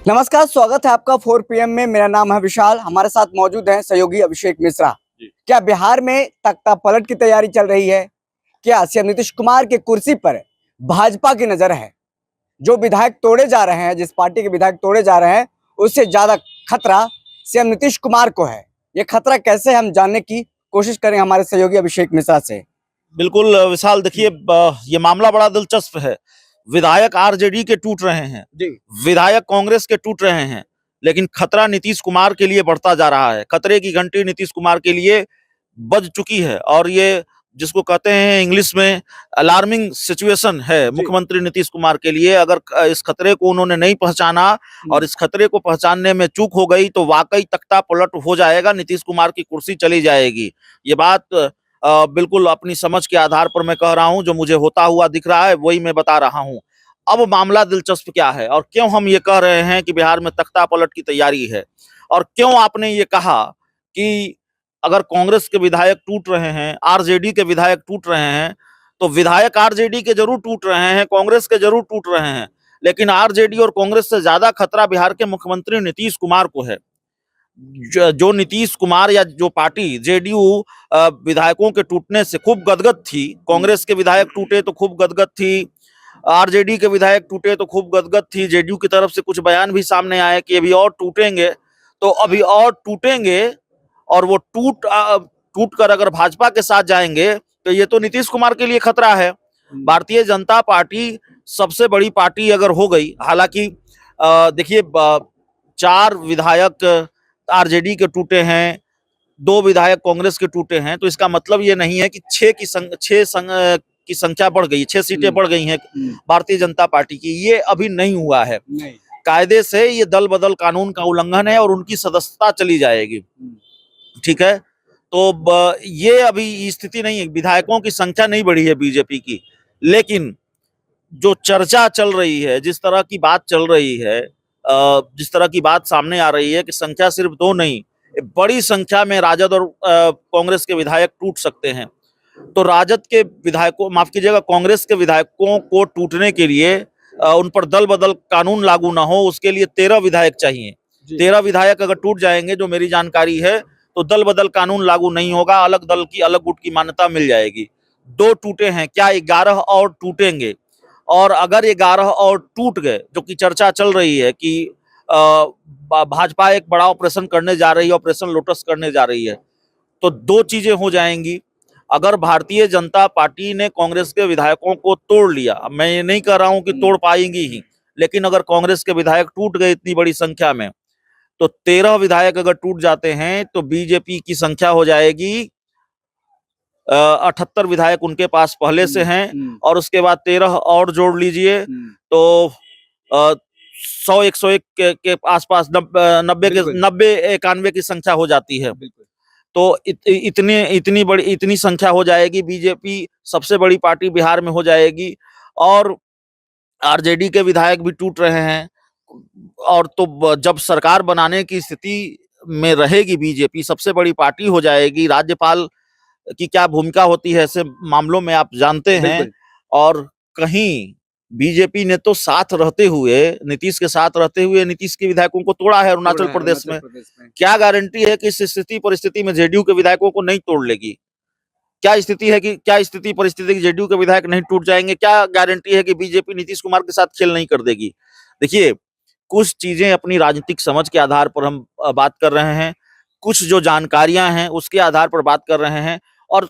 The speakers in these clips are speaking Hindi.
नमस्कार, स्वागत है आपका 4 PM में। मेरा नाम है विशाल। हमारे साथ मौजूद हैं सहयोगी अभिषेक मिश्रा। क्या बिहार में तख्ता पलट की तैयारी चल रही है? क्या सीएम नीतीश कुमार की कुर्सी पर भाजपा की नजर है? जो विधायक तोड़े जा रहे हैं, जिस पार्टी के विधायक तोड़े जा रहे हैं, उससे ज्यादा खतरा सीएम नीतीश कुमार को है। ये खतरा कैसे, हम जानने की कोशिश करें हमारे सहयोगी अभिषेक मिश्रा से। बिल्कुल विशाल, देखिए ये मामला बड़ा दिलचस्प है। विधायक आरजेडी के टूट रहे हैं, विधायक कांग्रेस के टूट रहे हैं, लेकिन खतरा नीतीश कुमार के लिए बढ़ता जा रहा है। खतरे की घंटी नीतीश कुमार के लिए बज चुकी है और ये जिसको कहते हैं इंग्लिश में अलार्मिंग सिचुएशन है मुख्यमंत्री नीतीश कुमार के लिए। अगर इस खतरे को उन्होंने नहीं पहचाना और इस खतरे को पहचानने में चूक हो गई तो वाकई तख्ता पलट हो जाएगा, नीतीश कुमार की कुर्सी चली जाएगी। ये बात बिल्कुल अपनी समझ के आधार पर मैं कह रहा हूं, जो मुझे होता हुआ दिख रहा है वही मैं बता रहा हूं। अब मामला दिलचस्प क्या है और क्यों हम ये कह रहे हैं कि बिहार में तख्ता पलट की तैयारी है, और क्यों आपने ये कहा कि अगर कांग्रेस के विधायक टूट रहे हैं, आरजेडी के विधायक टूट रहे हैं, तो विधायक आरजेडी के जरूर टूट रहे हैं, कांग्रेस के जरूर टूट रहे हैं, लेकिन आरजेडी और कांग्रेस से ज्यादा खतरा बिहार के मुख्यमंत्री नीतीश कुमार को है। जो नीतीश कुमार या जो पार्टी जेडीयू विधायकों के टूटने से खूब गदगद थी, कांग्रेस के विधायक टूटे तो खूब गदगद थी, आरजेडी के विधायक टूटे तो खूब गदगद थी। जेडीयू की तरफ से कुछ बयान भी सामने आए कि अभी और टूटेंगे, तो अभी और टूटेंगे और वो टूट कर अगर भाजपा के साथ जाएंगे तो ये तो नीतीश कुमार के लिए खतरा है। भारतीय जनता पार्टी सबसे बड़ी पार्टी अगर हो गई, हालांकि देखिए 4 विधायक आरजेडी के टूटे हैं, 2 विधायक कांग्रेस के टूटे हैं, तो इसका मतलब ये नहीं है कि 6 की संख्या बढ़ गई, 6 सीटें बढ़ गई हैं भारतीय जनता पार्टी की। ये अभी नहीं हुआ है। कायदे से ये दल बदल कानून का उल्लंघन है और उनकी सदस्यता चली जाएगी। ठीक है, तो ये अभी स्थिति नहीं है, विधायकों की संख्या नहीं बढ़ी है बीजेपी की, लेकिन जो चर्चा चल रही है, जिस तरह की बात चल रही है, जिस तरह की बात सामने आ रही है कि संख्या सिर्फ 2 नहीं, बड़ी संख्या में राजद और कांग्रेस के विधायक टूट सकते हैं। तो राजद के विधायकों, माफ कीजिएगा, कांग्रेस के विधायकों को टूटने के लिए उन पर दल बदल कानून लागू ना हो, उसके लिए 13 विधायक चाहिए। 13 विधायक अगर टूट जाएंगे, जो मेरी जानकारी है, तो दल बदल कानून लागू नहीं होगा, अलग दल की अलग गुट की मान्यता मिल जाएगी। 2 टूटे हैं, क्या 11 और टूटेंगे? और अगर 11 और टूट गए, जो कि चर्चा चल रही है कि भाजपा एक बड़ा ऑपरेशन करने जा रही है, ऑपरेशन लोटस करने जा रही है, तो 2 चीजें हो जाएंगी। अगर भारतीय जनता पार्टी ने कांग्रेस के विधायकों को तोड़ लिया, मैं ये नहीं कह रहा हूं कि तोड़ पाएंगी ही, लेकिन अगर कांग्रेस के विधायक टूट गए इतनी बड़ी संख्या में, तो 13 विधायक अगर टूट जाते हैं तो बीजेपी की संख्या हो जाएगी 78 विधायक उनके पास पहले से हैं, और उसके बाद 13 और जोड़ लीजिए तो 100-101 के आसपास 90-91 की संख्या हो जाती है। तो इतनी संख्या हो जाएगी, बीजेपी सबसे बड़ी पार्टी बिहार में हो जाएगी, और आरजेडी के विधायक भी टूट रहे हैं। और तो जब सरकार बनाने की स्थिति में रहेगी बीजेपी, सबसे बड़ी पार्टी हो जाएगी, राज्यपाल की क्या भूमिका होती है ऐसे मामलों में आप जानते हैं, और कहीं बीजेपी ने तो साथ रहते हुए, नीतीश के साथ रहते हुए नीतीश के विधायकों को तोड़ा है अरुणाचल प्रदेश में। क्या गारंटी है कि इस स्थिति परिस्थिति में जेडीयू के विधायकों को नहीं तोड़ लेगी? क्या स्थिति परिस्थिति की जेडीयू के विधायक नहीं टूट जाएंगे? क्या गारंटी है कि बीजेपी नीतीश कुमार के साथ खेल नहीं कर देगी? देखिए, कुछ चीजें अपनी राजनीतिक समझ के आधार पर हम बात कर रहे हैं, कुछ जो जानकारियां हैं उसके आधार पर बात कर रहे हैं, और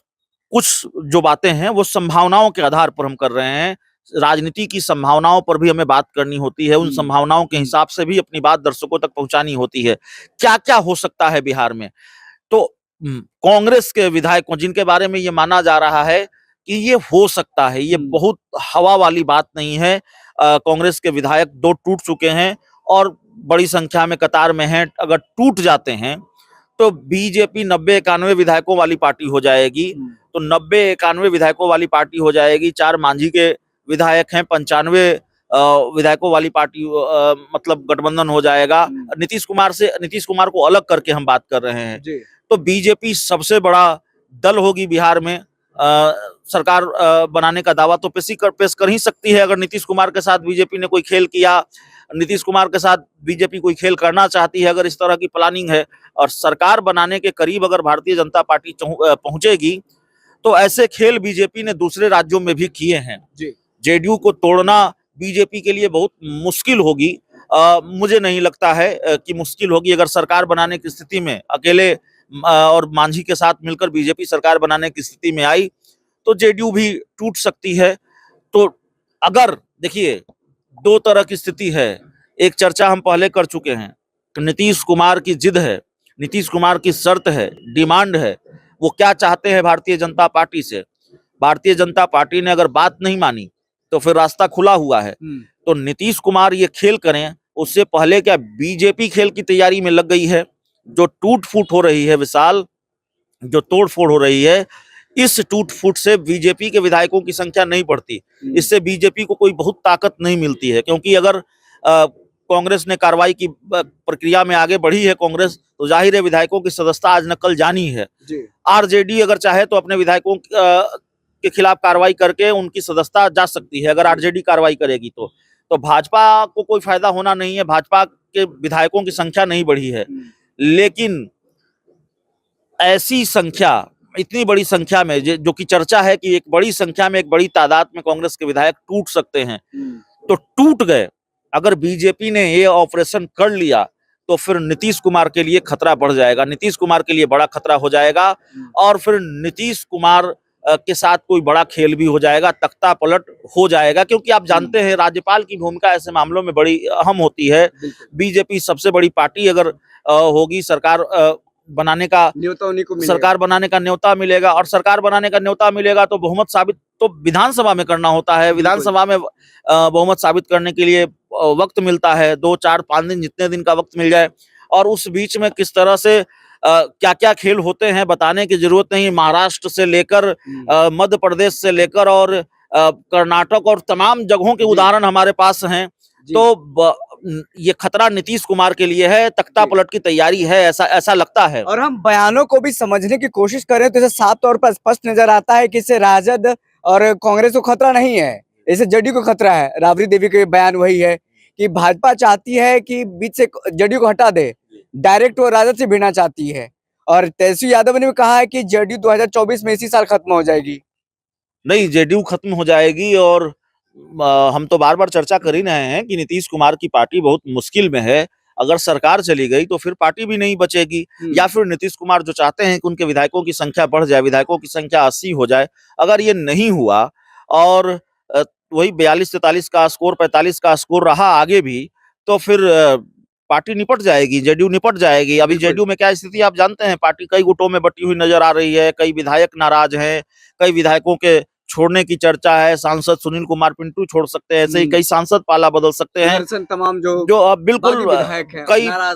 कुछ जो बातें हैं वो संभावनाओं के आधार पर हम कर रहे हैं। राजनीति की संभावनाओं पर भी हमें बात करनी होती है, उन संभावनाओं के हिसाब से भी अपनी बात दर्शकों तक पहुंचानी होती है। क्या क्या हो सकता है बिहार में? तो कांग्रेस के विधायकों, जिनके बारे में ये माना जा रहा है कि ये हो सकता है, ये बहुत हवा वाली बात नहीं है। कांग्रेस के विधायक 2 टूट चुके हैं और बड़ी संख्या में कतार में हैं। अगर टूट जाते हैं तो बीजेपी 90-91 विधायकों वाली पार्टी हो जाएगी। तो 90-91 विधायकों वाली पार्टी हो जाएगी। 4 मांझी के विधायक हैं, 95 विधायकों वाली पार्टी, मतलब गठबंधन हो जाएगा। नीतीश कुमार को अलग करके हम बात कर रहे हैं। तो बीजेपी सबसे बड़ा दल होगी बिहार में। सरकार बनाने का दावा तो पेश कर ही सकती है अगर नीतीश कुमार के साथ बीजेपी ने कोई खेल किया, नीतीश कुमार के साथ बीजेपी कोई खेल करना चाहती है, अगर इस तरह की प्लानिंग है और सरकार बनाने के करीब अगर भारतीय जनता पार्टी पहुंचेगी, तो ऐसे खेल बीजेपी ने दूसरे राज्यों में भी किए हैं। जेडीयू को तोड़ना बीजेपी के लिए बहुत मुश्किल होगी। मुझे नहीं लगता है कि मुश्किल होगी। अगर सरकार बनाने की स्थिति में अकेले और मांझी के साथ मिलकर बीजेपी सरकार बनाने की स्थिति में आई तो जेडीयू भी टूट सकती है। तो अगर देखिए, दो तरह की स्थिति है। एक चर्चा हम पहले कर चुके हैं कि नीतीश कुमार की जिद है, नीतीश कुमार की शर्त है, डिमांड है, वो क्या चाहते हैं भारतीय जनता पार्टी से। भारतीय जनता पार्टी ने अगर बात नहीं मानी तो फिर रास्ता खुला हुआ है। तो नीतीश कुमार ये खेल करें उससे पहले क्या बीजेपी खेल की तैयारी में लग गई है। जो टूट फूट हो रही है विशाल, जो तोड़ फोड़ हो रही है, इस टूट फूट से बीजेपी के विधायकों की संख्या नहीं बढ़ती। इससे बीजेपी को कोई बहुत ताकत नहीं मिलती है, क्योंकि अगर कांग्रेस ने कार्रवाई की प्रक्रिया में आगे बढ़ी है कांग्रेस, तो जाहिर है विधायकों की सदस्यता आज नकल जानी है। आरजेडी अगर चाहे तो अपने विधायकों के खिलाफ कार्रवाई करके उनकी सदस्यता जा सकती है, अगर आरजेडी कार्रवाई करेगी तो भाजपा को कोई फायदा होना नहीं है। भाजपा के विधायकों की संख्या नहीं बढ़ी है, लेकिन ऐसी संख्या, इतनी बड़ी संख्या में जो कि चर्चा है कि एक बड़ी संख्या में, एक बड़ी तादाद में कांग्रेस के विधायक टूट सकते हैं, तो टूट गए। अगर बीजेपी ने ये ऑपरेशन कर लिया तो फिर नीतीश कुमार के लिए खतरा बढ़ जाएगा, नीतीश कुमार के लिए बड़ा खतरा हो जाएगा, और फिर नीतीश कुमार के साथ कोई बड़ा खेल भी हो जाएगा, तख्ता पलट हो जाएगा। क्योंकि आप जानते हैं राज्यपाल की भूमिका ऐसे मामलों में बड़ी अहम होती है। बीजेपी सबसे बड़ी पार्टी अगर होगी, सरकार बनाने का सरकार बनाने का न्योता मिलेगा, और सरकार बनाने का न्योता मिलेगा तो बहुमत साबित तो विधानसभा में करना होता है। विधानसभा में बहुमत साबित करने के लिए वक्त मिलता है, 2, 4, 5 दिन, जितने दिन का वक्त मिल जाए। और उस बीच में किस तरह से क्या क्या खेल होते हैं बताने की जरूरत नहीं। महाराष्ट्र से लेकर मध्य प्रदेश से लेकर और कर्नाटक और तमाम जगहों के उदाहरण हमारे पास हैं। तो ये खतरा नीतीश कुमार के लिए है, तख्ता पलट की तैयारी है, ऐसा लगता है। और हम बयानों को भी समझने की कोशिश करें तो इसे साफ तौर पर स्पष्ट नजर आता है कि इससे राजद और कांग्रेस को खतरा नहीं है, इसे जेडीयू को खतरा है। राबड़ी देवी के बयान वही है कि भाजपा चाहती है कि बीच से जेडीयू को हटा दे, डायरेक्ट वो राजद से भिड़ना चाहती है। और तेजस्वी यादव ने भी कहा है कि जेडीयू 2024 में इसी साल खत्म हो जाएगी। नहीं, जेडीयू खत्म हो जाएगी, और हम तो बार बार चर्चा कर ही रहे हैं कि नीतीश कुमार की पार्टी बहुत मुश्किल में है। अगर सरकार चली गई तो फिर पार्टी भी नहीं बचेगी, या फिर नीतीश कुमार जो चाहते हैं कि उनके विधायकों की संख्या बढ़ जाए, विधायकों की संख्या 80 हो जाए, अगर ये नहीं हुआ और वही 42-43 का स्कोर, 45 का स्कोर रहा आगे भी, तो फिर पार्टी निपट जाएगी, जेडीयू निपट जाएगी। अभी जेडीयू में क्या स्थिति आप जानते हैं, पार्टी कई गुटों में बटी हुई नजर आ रही है, कई विधायक नाराज हैं, कई विधायकों के छोड़ने की चर्चा है। सांसद सुनील कुमार पिंटू छोड़ सकते हैं, ऐसे ही कई सांसद पाला बदल सकते हैं। तमाम जो बिल्कुल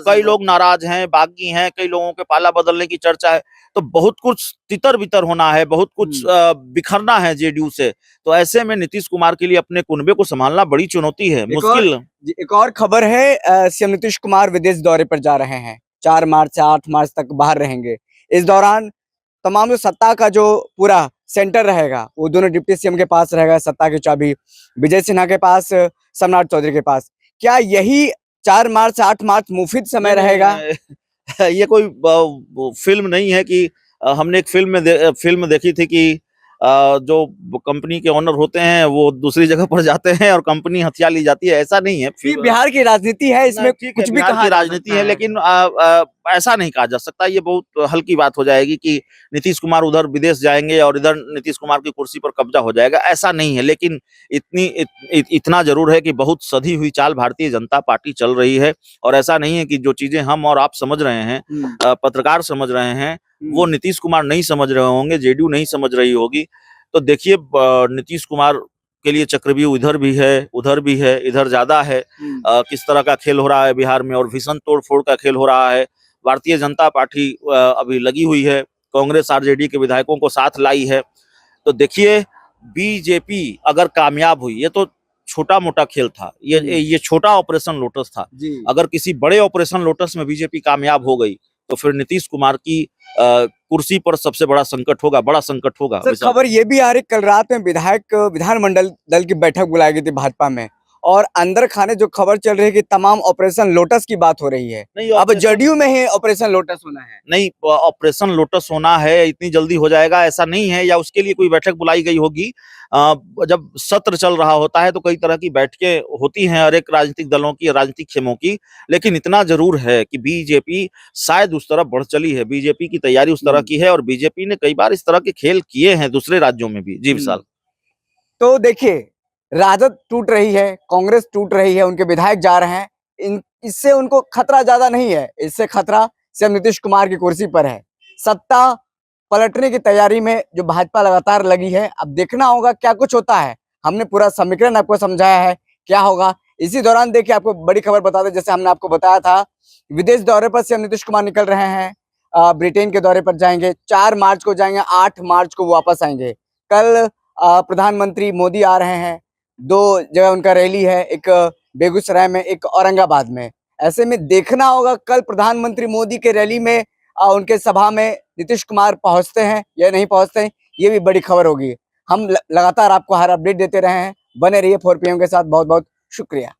कई लोग नाराज हैं, बागी हैं, कई लोगों के पाला बदलने की चर्चा है। तो बहुत कुछ तितर बितर होना है, बहुत कुछ बिखरना है जेडीयू से। तो ऐसे में नीतीश कुमार के लिए अपने कुनबे को संभालना बड़ी चुनौती है, मुश्किल। एक और खबर है, सीएम नीतीश कुमार विदेश दौरे पर जा रहे हैं, 4 मार्च से 8 मार्च तक बाहर रहेंगे। इस दौरान तमाम जो सत्ता का जो पूरा सेंटर रहेगा वो दोनों डिप्टी सीएम के पास रहेगा, सत्ता की चाबी विजय सिन्हा के पास, सम्राट चौधरी के पास। क्या यही 4 मार्च से 8 मार्च मुफिद समय रहेगा? ये कोई फिल्म नहीं है कि हमने एक फिल्म देखी थी कि जो कंपनी के ओनर होते हैं वो दूसरी जगह पर जाते हैं और कंपनी हथिया ली जाती है, ऐसा नहीं है। बिहार की राजनीति है, इसमें कुछ भी कहा राजनीति है, लेकिन ऐसा नहीं कहा जा सकता। ये बहुत हल्की बात हो जाएगी कि नीतीश कुमार उधर विदेश जाएंगे और इधर नीतीश कुमार की कुर्सी पर कब्जा हो जाएगा, ऐसा नहीं है। लेकिन इतना जरूर है कि बहुत सधी हुई चाल भारतीय जनता पार्टी चल रही है, और ऐसा नहीं है कि जो चीजें हम और आप समझ रहे हैं, पत्रकार समझ रहे हैं, वो नीतीश कुमार नहीं समझ रहे होंगे, जेडीयू नहीं समझ रही होगी। तो देखिए, नीतीश कुमार के लिए चक्रव्यूह इधर भी है, उधर भी है, इधर ज्यादा है। किस तरह का खेल हो रहा है बिहार में, और भीषण तोड़फोड़ का खेल हो रहा है। भारतीय जनता पार्टी अभी लगी हुई है, कांग्रेस आरजेडी के विधायकों को साथ लाई है। तो देखिए, बीजेपी अगर कामयाब हुई, ये तो छोटा मोटा खेल था, ये छोटा ऑपरेशन लोटस था। अगर किसी बड़े ऑपरेशन लोटस में बीजेपी कामयाब हो गई तो फिर नीतीश कुमार की कुर्सी पर सबसे बड़ा संकट होगा, बड़ा संकट होगा। सर, खबर ये भी आ रही, कल रात में विधानमंडल दल की बैठक बुलाई गई थी भाजपा में, और अंदर खाने जो खबर चल रही है कि तमाम ऑपरेशन लोटस की बात हो रही है। नहीं अब ऑपरेशन जदयू में ही ऑपरेशन लोटस होना है। नहीं ऑपरेशन लोटस होना है, इतनी जल्दी हो जाएगा ऐसा नहीं है, या उसके लिए कोई बैठक बुलाई गई होगी। जब सत्र चल रहा होता है तो कई तरह की बैठकें होती हैं हर एक राजनीतिक दलों की, राजनीतिक खेमों की, लेकिन इतना जरूर है कि बीजेपी शायद उस तरफ बढ़ चली है, बीजेपी की तैयारी उस तरह की है, और बीजेपी ने कई बार इस तरह के खेल किए हैं दूसरे राज्यों में भी। जी विशाल। तो देखिए, राजद टूट रही है, कांग्रेस टूट रही है, उनके विधायक जा रहे हैं, इससे उनको खतरा ज्यादा नहीं है, इससे खतरा सिर्फ नीतीश कुमार की कुर्सी पर है। सत्ता पलटने की तैयारी में जो भाजपा लगातार लगी है, अब देखना होगा क्या कुछ होता है। हमने पूरा समीकरण आपको समझाया है क्या होगा। इसी दौरान देखिए आपको बड़ी खबर बता दें, जैसे हमने आपको बताया था, विदेश दौरे पर सीएम नीतीश कुमार निकल रहे हैं, ब्रिटेन के दौरे पर जाएंगे, 4 मार्च को जाएंगे, 8 मार्च को वापस आएंगे। कल प्रधानमंत्री मोदी आ रहे हैं, 2 जगह उनका रैली है, एक बेगूसराय में, एक औरंगाबाद में। ऐसे में देखना होगा कल प्रधानमंत्री मोदी के रैली में, उनके सभा में नीतीश कुमार पहुंचते हैं या नहीं पहुंचते हैं, ये भी बड़ी खबर होगी। हम लगातार आपको हर अपडेट देते रहे हैं, बने रहिए 4 PM के साथ। बहुत बहुत शुक्रिया।